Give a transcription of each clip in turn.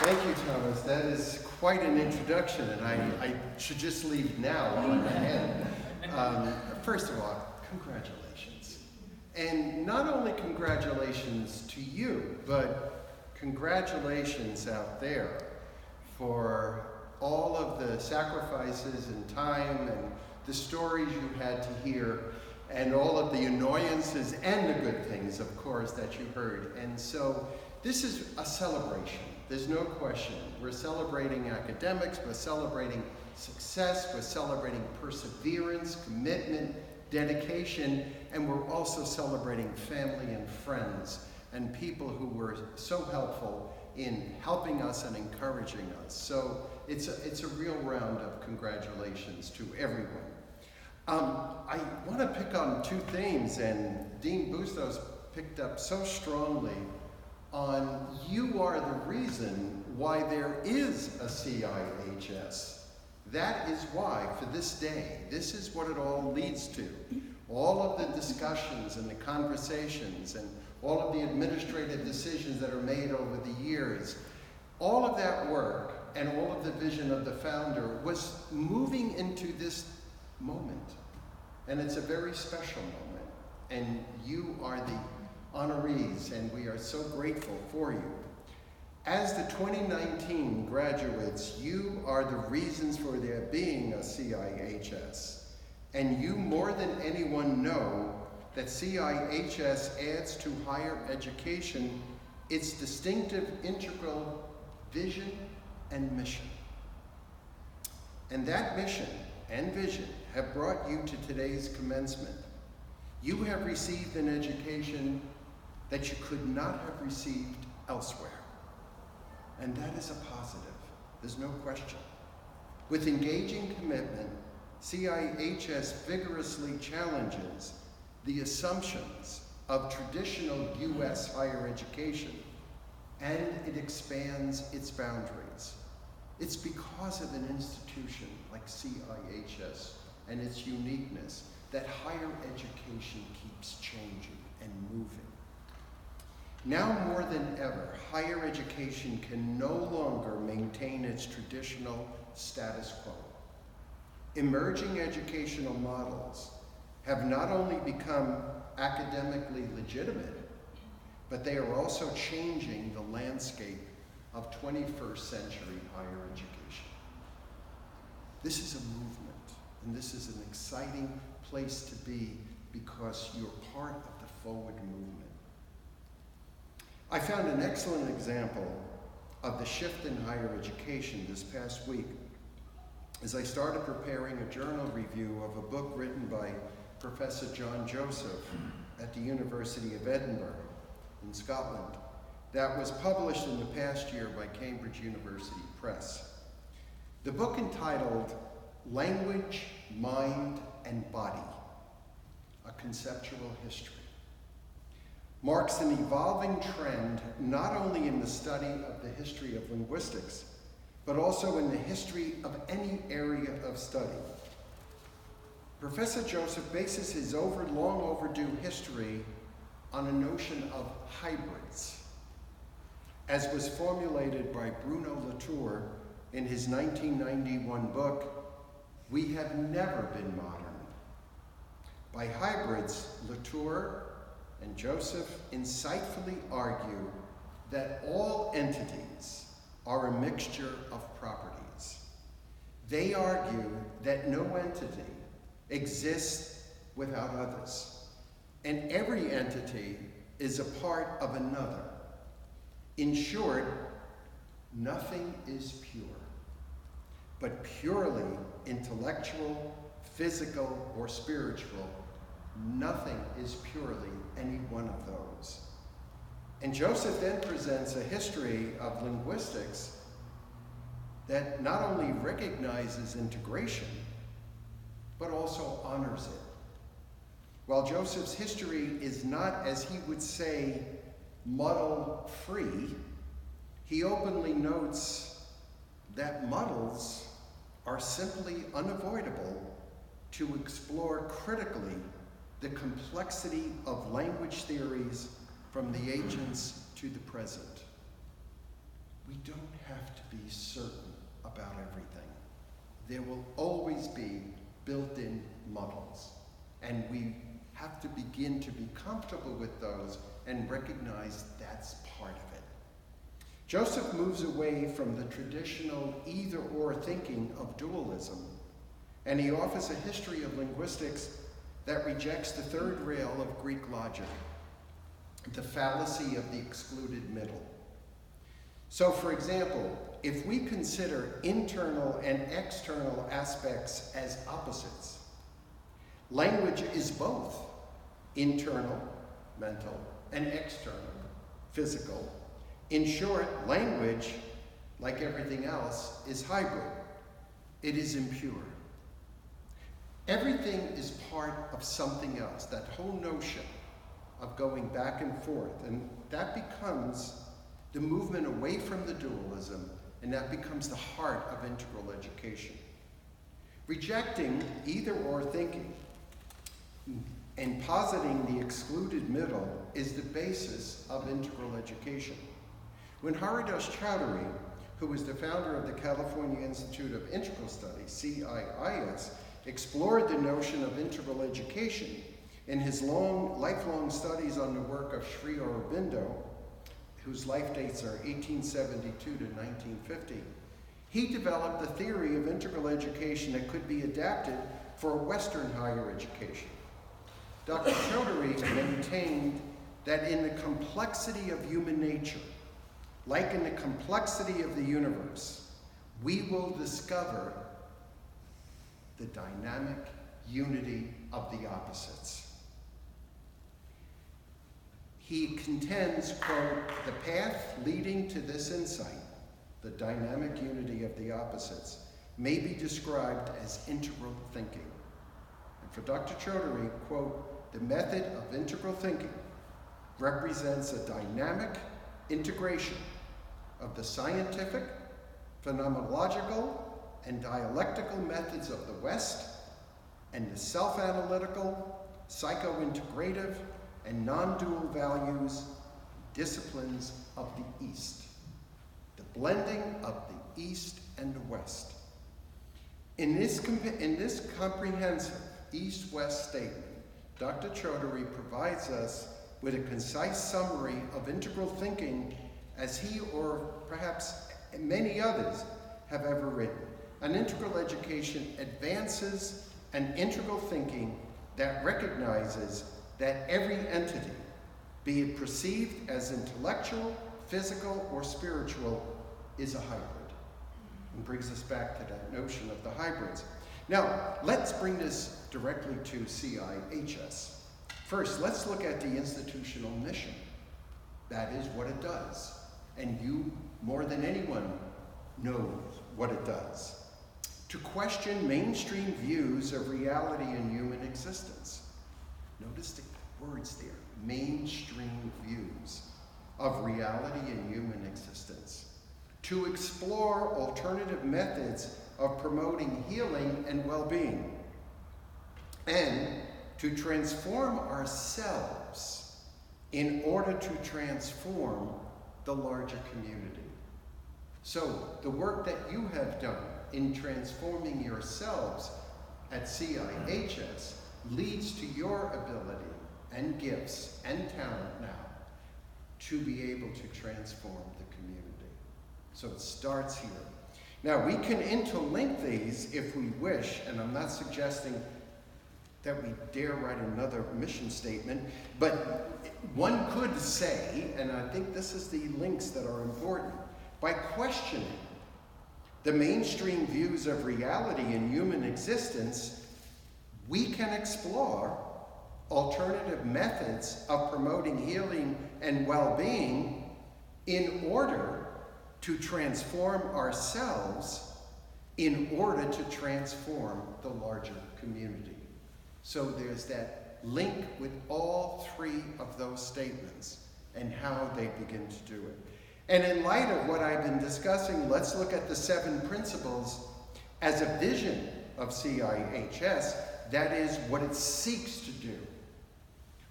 Thank you, Thomas. That is quite an introduction, and I should just leave now while I'm ahead. First of all, congratulations. And not only congratulations to you, but congratulations out there for all of the sacrifices and time and the stories you had to hear and all of the annoyances and the good things, of course, that you heard. And so this is a celebration. There's no question. We're celebrating academics, we're celebrating success, we're celebrating perseverance, commitment, dedication, and we're also celebrating family and friends and people who were so helpful in helping us and encouraging us. So it's a real round of congratulations to everyone. I want to pick on two themes, and Dean Bustos picked up so strongly on you are the reason why there is a CIHS. That is why, for this day, this is what it all leads to. All of the discussions and the conversations and all of the administrative decisions that are made over the years, all of that work and all of the vision of the founder was moving into this moment. And it's a very special moment. And you are the honorees, and we are so grateful for you. As the 2019 graduates, you are the reasons for there being a CIHS. And you more than anyone know that CIHS adds to higher education its distinctive integral vision and mission. And that mission and vision have brought you to today's commencement. You have received an education that you could not have received elsewhere. And that is a positive. There's no question. With engaging commitment, CIHS vigorously challenges the assumptions of traditional U.S. higher education, and it expands its boundaries. It's because of an institution like CIHS and its uniqueness that higher education keeps changing and moving. Now more than ever, higher education can no longer maintain its traditional status quo. Emerging educational models have not only become academically legitimate, but they are also changing the landscape of 21st century higher education. This is a movement, and this is an exciting place to be because you're part of the forward movement. I found an excellent example of the shift in higher education this past week as I started preparing a journal review of a book written by Professor John Joseph at the University of Edinburgh in Scotland that was published in the past year by Cambridge University Press. The book, entitled Language, Mind, and Body, A Conceptual History, marks an evolving trend not only in the study of the history of linguistics, but also in the history of any area of study. Professor Joseph bases his long overdue history on a notion of hybrids, as was formulated by Bruno Latour in his 1991 book, We Have Never Been Modern. By hybrids, Latour and Joseph insightfully argue that all entities are a mixture of properties. They argue that no entity exists without others, and every entity is a part of another. In short, nothing is pure, but purely intellectual, physical, or spiritual. Nothing is purely any one of those. And Joseph then presents a history of linguistics that not only recognizes integration, but also honors it. While Joseph's history is not, as he would say, muddle-free, he openly notes that muddles are simply unavoidable to explore critically the complexity of language theories from the ancients to the present. we don't have to be certain about everything. There will always be built-in muddles, and we have to begin to be comfortable with those and recognize that's part of it. Joseph moves away from the traditional either-or thinking of dualism, and he offers a history of linguistics that rejects the third rail of Greek logic, the fallacy of the excluded middle. So, for example, if we consider internal and external aspects as opposites, language is both internal, mental, and external, physical. In short, language, like everything else, is hybrid. It is impure. Everything is part of something else, that whole notion of going back and forth, and that becomes the movement away from the dualism, and that becomes the heart of integral education. Rejecting either-or thinking and positing the excluded middle is the basis of integral education. When Haridas Chowdhury, who was the founder of the California Institute of Integral Studies, CIHS, explored the notion of integral education in his lifelong studies on the work of Sri Aurobindo, whose life dates are 1872 to 1950, he developed the theory of integral education that could be adapted for Western higher education. Dr. Chowdhury maintained that in the complexity of human nature, like in the complexity of the universe, we will discover the dynamic unity of the opposites. He contends, quote, the path leading to this insight, the dynamic unity of the opposites, may be described as integral thinking. And for Dr. Chowdhury, quote, the method of integral thinking represents a dynamic integration of the scientific, phenomenological, and dialectical methods of the West and the self-analytical, psycho-integrative, and non-dual values, disciplines of the East. The blending of the East and the West. In this comprehensive East-West statement, Dr. Chowdhury provides us with a concise summary of integral thinking as he, or perhaps many others, have ever written. An integral education advances an integral thinking that recognizes that every entity, be it perceived as intellectual, physical, or spiritual, is a hybrid. And brings us back to that notion of the hybrids. Now, let's bring this directly to CIHS. First, let's look at the institutional mission. That is what it does. And you, more than anyone, know what it does. To question mainstream views of reality and human existence. Notice the words there, mainstream views of reality and human existence. To explore alternative methods of promoting healing and well-being. And to transform ourselves in order to transform the larger community. So the work that you have done in transforming yourselves at CIHS leads to your ability and gifts and talent now to be able to transform the community. So it starts here. Now we can interlink these if we wish, and I'm not suggesting that we dare write another mission statement, but one could say, and I think this is the links that are important, by questioning the mainstream views of reality and human existence, we can explore alternative methods of promoting healing and well-being in order to transform ourselves, in order to transform the larger community. So there's that link with all three of those statements and how they begin to do it. And in light of what I've been discussing, let's look at the 7 principles as a vision of CIHS, that is what it seeks to do.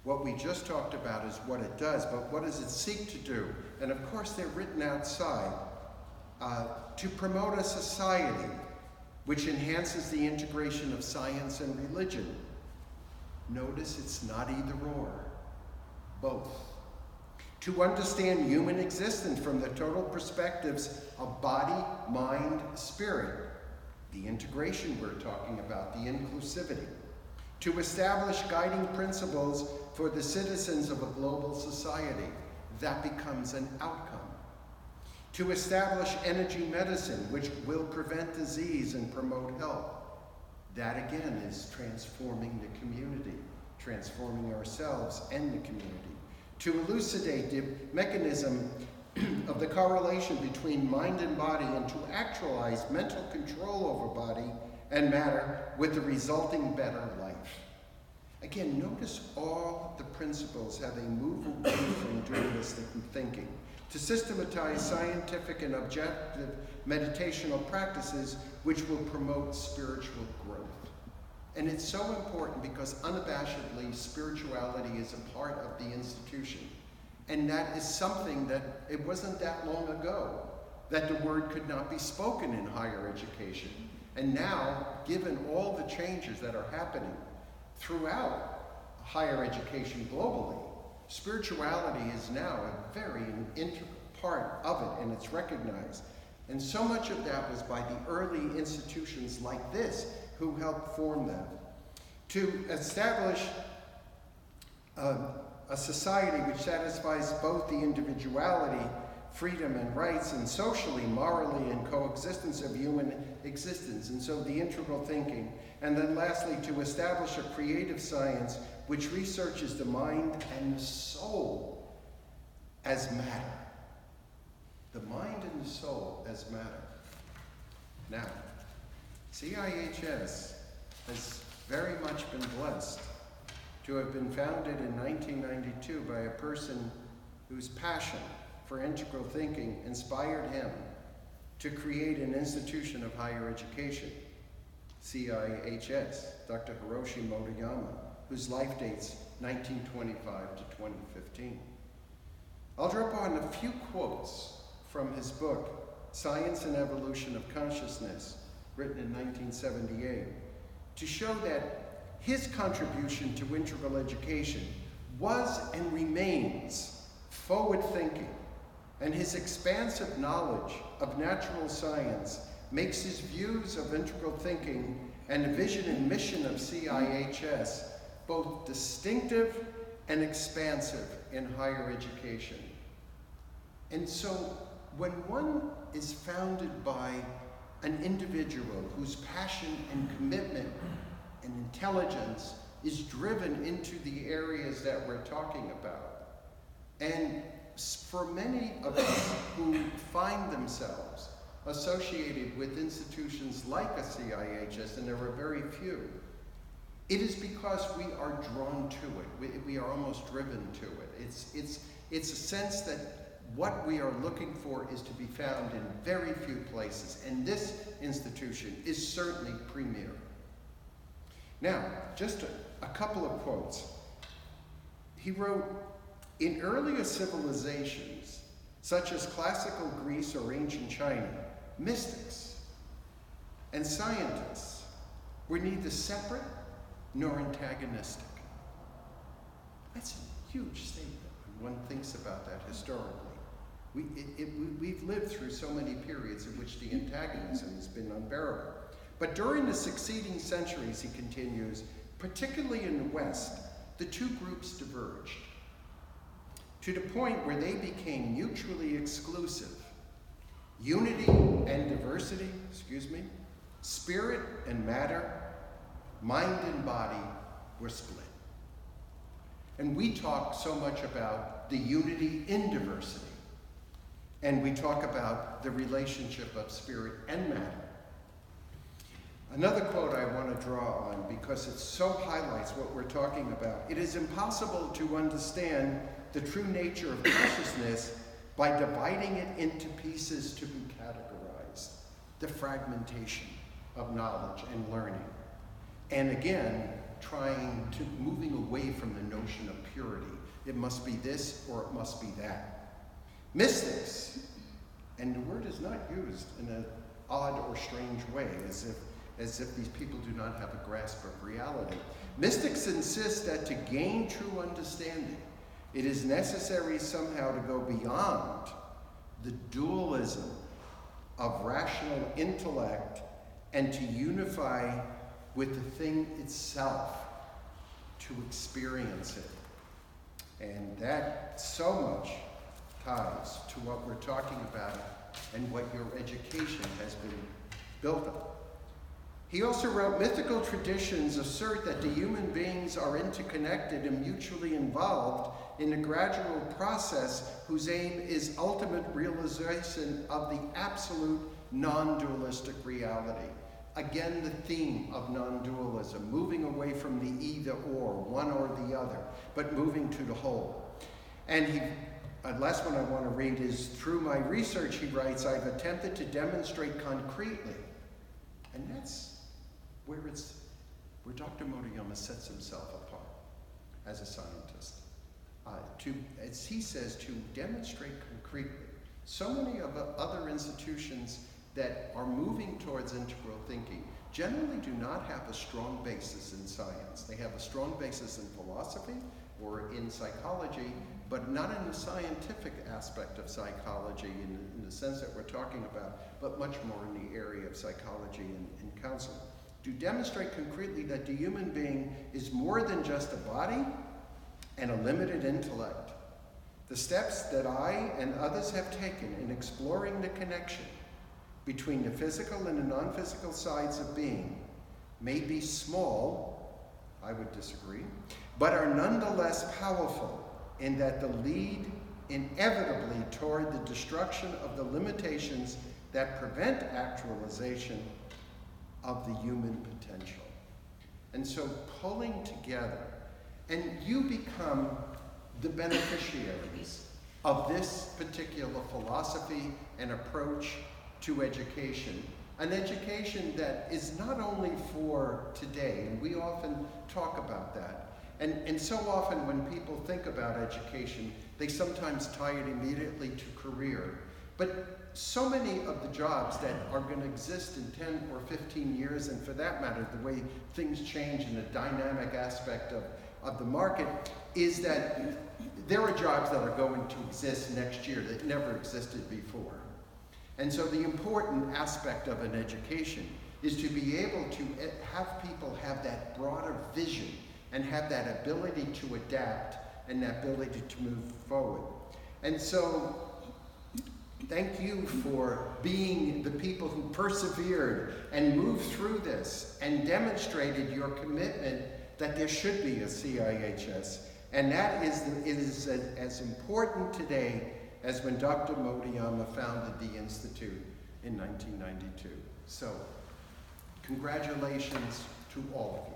What we just talked about is what it does, but what does it seek to do? And of course they're written outside to promote a society which enhances the integration of science and religion. Notice it's not either or, both. To understand human existence from the total perspectives of body, mind, spirit, the integration we're talking about, the inclusivity. To establish guiding principles for the citizens of a global society, that becomes an outcome. To establish energy medicine, which will prevent disease and promote health. That again is transforming the community, transforming ourselves and the community. To elucidate the mechanism of the correlation between mind and body, and to actualize mental control over body and matter with the resulting better life. Again, notice all the principles how they move away from dualistic thinking to systematize scientific and objective meditational practices which will promote spiritual growth. And it's so important because unabashedly spirituality is a part of the institution. And that is something that it wasn't that long ago that the word could not be spoken in higher education. And now, given all the changes that are happening throughout higher education globally, spirituality is now a very integral part of it, and it's recognized. And so much of that was by the early institutions like this who helped form them. To establish a society which satisfies both the individuality, freedom and rights, and socially, morally, and coexistence of human existence. And so the integral thinking. And then lastly, to establish a creative science which researches the mind and the soul as matter. The mind and the soul as matter. Now, CIHS has very much been blessed to have been founded in 1992 by a person whose passion for integral thinking inspired him to create an institution of higher education, CIHS, Dr. Hiroshi Motoyama, whose life dates 1925 to 2015. I'll drop on a few quotes from his book, Science and Evolution of Consciousness, written in 1978, to show that his contribution to integral education was and remains forward-thinking, and his expansive knowledge of natural science makes his views of integral thinking and the vision and mission of CIHS both distinctive and expansive in higher education. And so when one is founded by an individual whose passion and commitment and intelligence is driven into the areas that we're talking about, and for many of us who find themselves associated with institutions like a CIHS, and there are very few, it is because we are drawn to it. We are almost driven to it. It's a sense that what we are looking for is to be found in very few places, and this institution is certainly premier. Now, just a couple of quotes. He wrote, "In earlier civilizations, such as classical Greece or ancient China, mystics and scientists were neither separate nor antagonistic." That's a huge statement when one thinks about that historically. We've lived through so many periods in which the antagonism has been unbearable. But during the succeeding centuries, he continues, particularly in the West, the two groups diverged to the point where they became mutually exclusive. Unity and diversity, spirit and matter, mind and body were split. And we talk so much about the unity in diversity. And we talk about the relationship of spirit and matter. Another quote I want to draw on because it so highlights what we're talking about. "It is impossible to understand the true nature of consciousness by dividing it into pieces to be categorized." The fragmentation of knowledge and learning. And again, moving away from the notion of purity. It must be this or it must be that. Mystics, and the word is not used in an odd or strange way, as if these people do not have a grasp of reality. Mystics insist that to gain true understanding, it is necessary somehow to go beyond the dualism of rational intellect and to unify with the thing itself, to experience it. And that so much ties to what we're talking about and what your education has been built on. He also wrote, mythical traditions assert that the human beings are interconnected and mutually involved in a gradual process whose aim is ultimate realization of the absolute non-dualistic reality. Again, the theme of non-dualism, moving away from the either or, one or the other, but moving to the whole. And last one I want to read is, through my research, he writes, I've attempted to demonstrate concretely, and that's where Dr. Motoyama sets himself apart as a scientist. As he says, to demonstrate concretely. So many of the other institutions that are moving towards integral thinking generally do not have a strong basis in science. They have a strong basis in philosophy or in psychology, but not in the scientific aspect of psychology in the sense that we're talking about, but much more in the area of psychology and counseling. To demonstrate concretely that the human being is more than just a body and a limited intellect. The steps that I and others have taken in exploring the connection between the physical and the non-physical sides of being may be small, I would disagree, but are nonetheless powerful in that they lead inevitably toward the destruction of the limitations that prevent actualization of the human potential. And so pulling together, and you become the beneficiaries of this particular philosophy and approach to education, an education that is not only for today, and we often talk about that, and so often when people think about education, they sometimes tie it immediately to career. But so many of the jobs that are going to exist in 10 or 15 years, and for that matter, the way things change in the dynamic aspect of the market, is that there are jobs that are going to exist next year that never existed before. And so the important aspect of an education is to be able to have people have that broader vision and have that ability to adapt and that ability to move forward. And so thank you for being the people who persevered and moved through this and demonstrated your commitment that there should be a CIHS. And that is as important today as when Dr. Motoyama founded the Institute in 1992. So, congratulations to all of you.